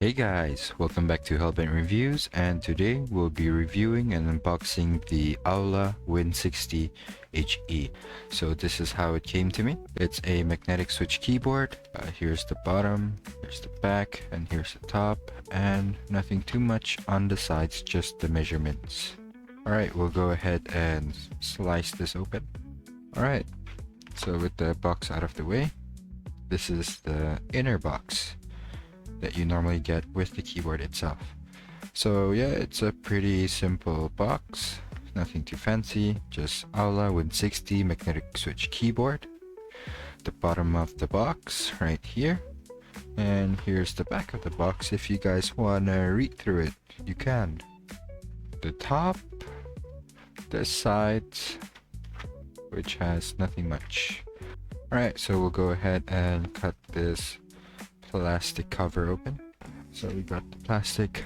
Hey guys, welcome back to Hellbent Reviews, and today we'll be reviewing and unboxing the Aula Win60 HE. So this is how it came to me. It's a magnetic switch keyboard. Here's the bottom, here's the back, and here's the top, and nothing too much on the sides, just the measurements. Alright, we'll go ahead and slice this open. Alright, so with the box out of the way, this is the inner box that you normally get with the keyboard itself. So yeah, it's a pretty simple box, nothing too fancy, just Aula Win60 magnetic switch keyboard. The bottom of the box right here, and here's the back of the box. If you guys wanna read through it, you can. The top, the sides, which has nothing much. Alright, so we'll go ahead and cut this plastic cover open. So we got the plastic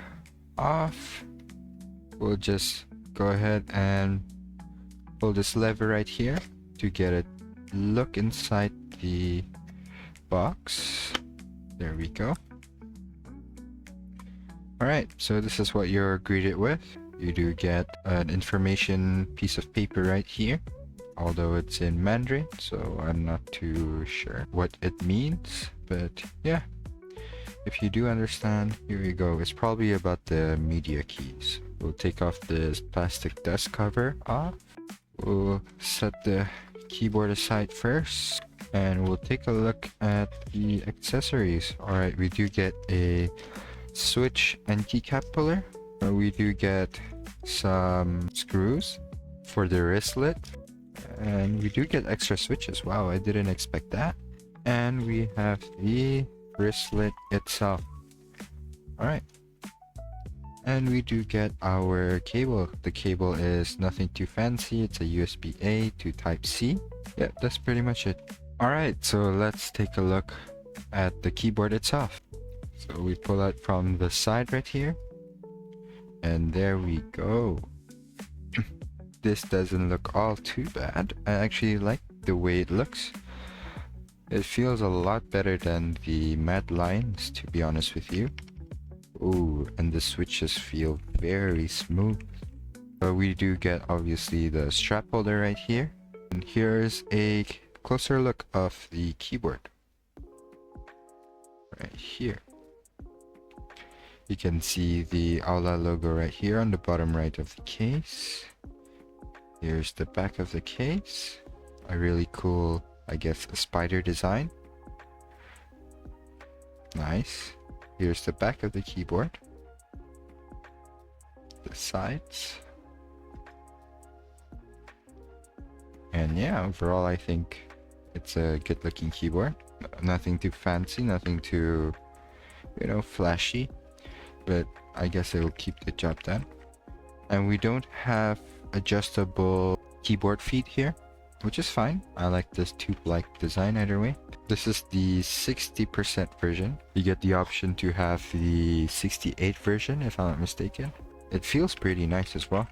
off. We'll just go ahead and pull this lever right here to get a look inside the box. There we go. Alright, so this is what you're greeted with. You do get an information piece of paper right here, although it's in Mandarin, so I'm not too sure what it means, but yeah. If you do understand, here we go. It's probably about the media keys. We'll take off this plastic dust cover off. We'll set the keyboard aside first, and we'll take a look at the accessories. Alright, we do get a switch and keycap puller. We do get some screws for the wristlet, and we do get extra switches. Wow, I didn't expect that. And we have the wristlet itself. Alright, and we do get our cable. The cable is nothing too fancy. It's a USB-A to Type-C. Yeah, that's pretty much it. Alright, so let's take a look at the keyboard itself. So we pull out from the side right here, and there we go. This doesn't look all too bad. I actually like the way it looks. It feels a lot better than the matte lines, to be honest with you. Ooh, and the switches feel very smooth. But we do get obviously the strap holder right here. And here's a closer look of the keyboard. Right here. You can see the Aula logo right here on the bottom right of the case. Here's the back of the case. A really cool, I guess, a spider design. Nice. Here's the back of the keyboard. The sides. And yeah, overall I think it's a good looking keyboard. Nothing too fancy, nothing too, you know, flashy. But I guess it'll keep the job done. And we don't have adjustable keyboard feet here, which is fine. I like this tube-like design either way. This is the 60% version. You get the option to have the 68 version if I'm not mistaken. It feels pretty nice as well.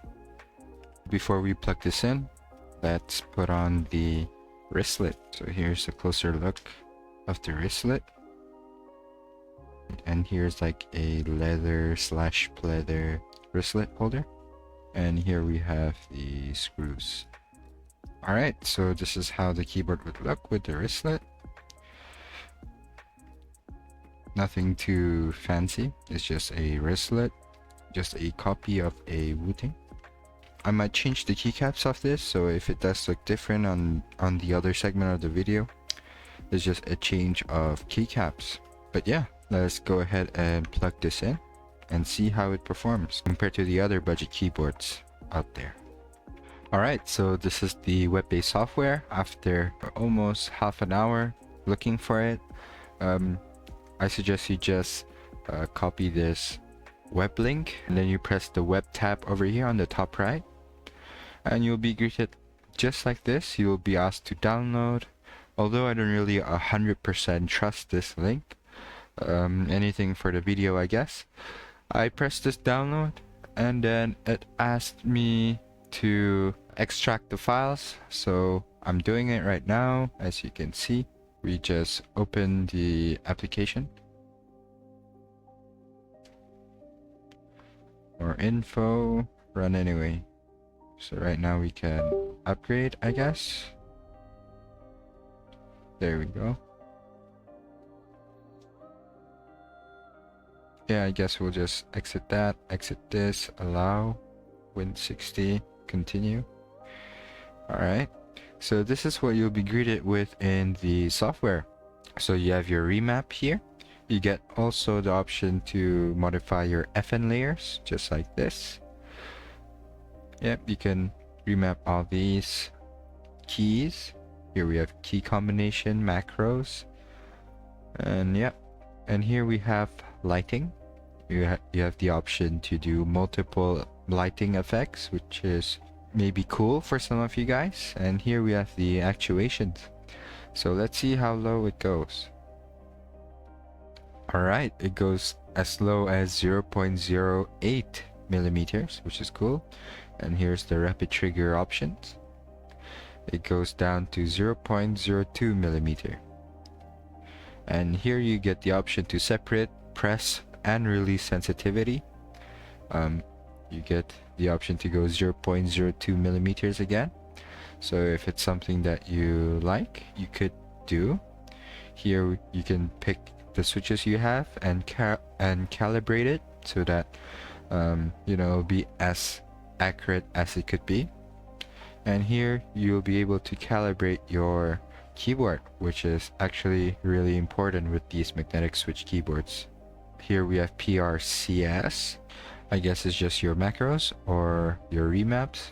Before we plug this in, let's put on the wristlet. So here's a closer look of the wristlet. And here's like a leather slash pleather wristlet holder. And here we have the screws. Alright, so this is how the keyboard would look with the wristlet. Nothing too fancy, it's just a wristlet, just a copy of a Wu-Tang. I might change the keycaps of this, so if it does look different on the other segment of the video, it's just a change of keycaps. But yeah, let's go ahead and plug this in and see how it performs compared to the other budget keyboards out there. Alright, so this is the web-based software. After almost half an hour looking for it, I suggest you just copy this web link, and then you press the web tab over here on the top right, and you'll be greeted just like this. You will be asked to download, although I don't really 100% trust this link. Anything for the video, I guess. I pressed this download, and then it asked me to extract the files, so I'm doing it right now. As you can see, we just open the application, more info. Run anyway. So right now we can upgrade, I guess. There we go. Yeah, I guess we'll just exit that, exit this, allow, Win60, continue. Alright, so this is what you'll be greeted with in the software. So you have your remap here. You get also the option to modify your FN layers, just like this. Yep, you can remap all these keys. Here we have key combination, macros, and yep. And here we have lighting. You have the option to do multiple lighting effects, which is maybe cool for some of you guys. And here we have the actuations. So let's see how low it goes. Alright, it goes as low as 0.08 millimeters, which is cool. And here's the rapid trigger options. It goes down to 0.02 millimeter. And here you get the option to separate, press, and release sensitivity. You get the option to go 0.02 millimeters again. So if it's something that you like, you could do. Here you can pick the switches you have and calibrate it so that you know, it'll be as accurate as it could be. And here you'll be able to calibrate your keyboard, which is actually really important with these magnetic switch keyboards. Here we have PRCS. I guess it's just your macros or your remaps.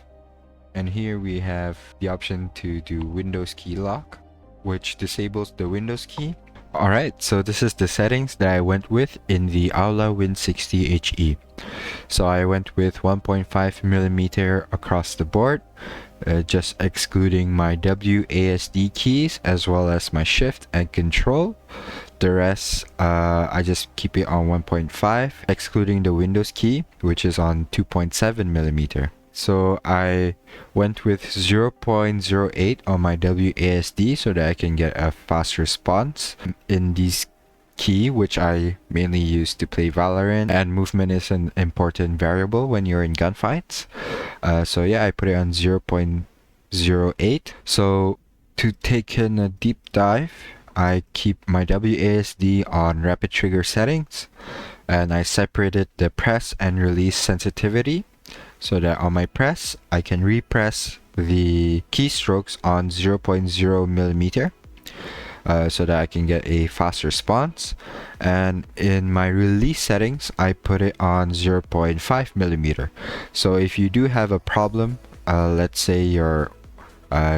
And here we have the option to do Windows key lock, which disables the Windows key. Alright, so this is the settings that I went with in the Aula Win60 HE. So I went with 1.5 millimeter across the board, just excluding my WASD keys as well as my shift and control. The rest, I just keep it on 1.5, excluding the Windows key, which is on 2.7 millimeter. So I went with 0.08 on my WASD so that I can get a fast response in these key, which I mainly use to play Valorant, and movement is an important variable when you're in gunfights. So yeah, I put it on 0.08. So to take in a deep dive, I keep my WASD on rapid trigger settings, and I separated the press and release sensitivity so that on my press, I can repress the keystrokes on 0.0 millimeter so that I can get a fast response. And in my release settings, I put it on 0.5 millimeter. So if you do have a problem, let's say you're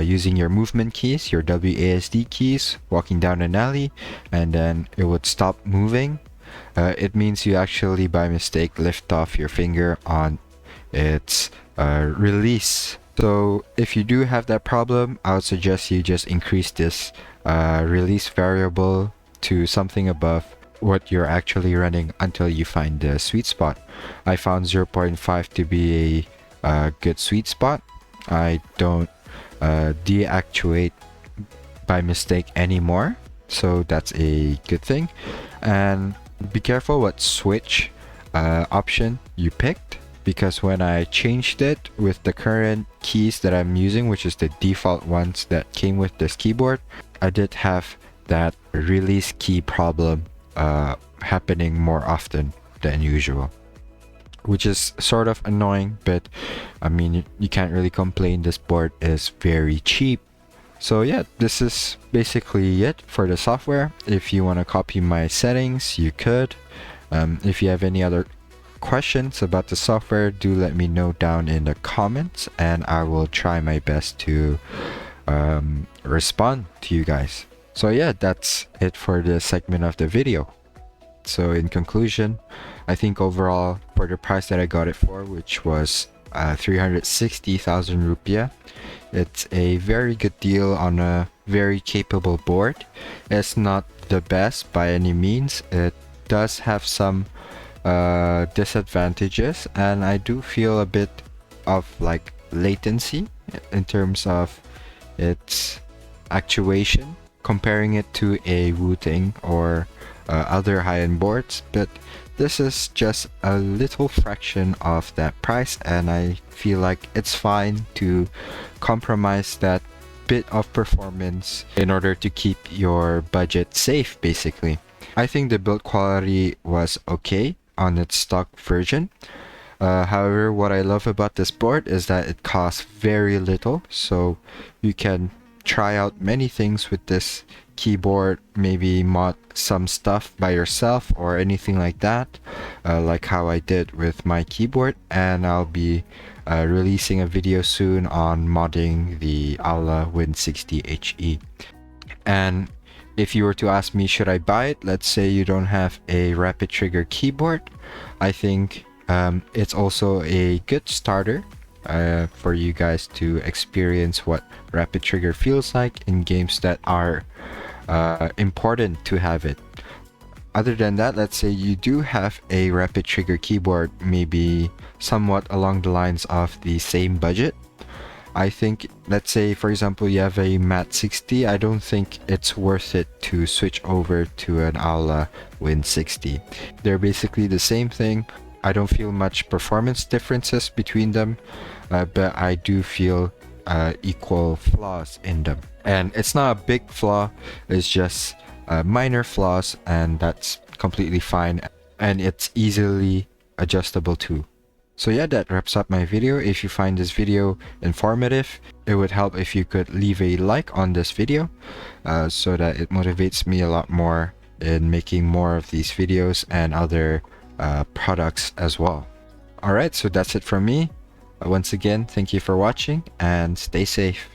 using your movement keys, your WASD keys, walking down an alley, and then it would stop moving, it means you actually by mistake lift off your finger on its release. So if you do have that problem, I would suggest you just increase this release variable to something above what you're actually running until you find the sweet spot. I found 0.5 to be a good sweet spot. I don't deactuate by mistake anymore, so that's a good thing. And be careful what switch option you picked, because when I changed it with the current keys that I'm using, which is the default ones that came with this keyboard, I did have that release key problem happening more often than usual, which is sort of annoying, but I mean, you can't really complain. This board is very cheap. So yeah, this is basically it for the software. If you want to copy my settings, you could. If you have any other questions about the software, do let me know down in the comments, and I will try my best to respond to you guys. So yeah, that's it for this segment of the video. So in conclusion, I think overall for the price that I got it for, which was 360,000 rupiah, it's a very good deal on a very capable board. It's not the best by any means. It does have some disadvantages, and I do feel a bit of like latency in terms of its actuation, comparing it to a Wu-Tang or other high-end boards. But this is just a little fraction of that price, and I feel like it's fine to compromise that bit of performance in order to keep your budget safe, basically. I think the build quality was okay on its stock version. However, what I love about this board is that it costs very little, so you can try out many things with this keyboard, maybe mod some stuff by yourself or anything like that, like how I did with my keyboard. And I'll be releasing a video soon on modding the Aula Win60 HE. And if you were to ask me, should I buy it? Let's say you don't have a rapid trigger keyboard. I think it's also a good starter for you guys to experience what rapid trigger feels like in games that are important to have it. Other than that, let's say you do have a rapid trigger keyboard, maybe somewhat along the lines of the same budget. I think, let's say for example you have a Mat60, I don't think it's worth it to switch over to an Aula Win60. They're basically the same thing. I don't feel much performance differences between them, but I do feel equal flaws in them. And it's not a big flaw, it's just minor flaws, and that's completely fine, and it's easily adjustable too. So yeah, that wraps up my video. If you find this video informative, it would help if you could leave a like on this video so that it motivates me a lot more in making more of these videos and other products as well. Alright, so that's it from me. Once again, thank you for watching and stay safe.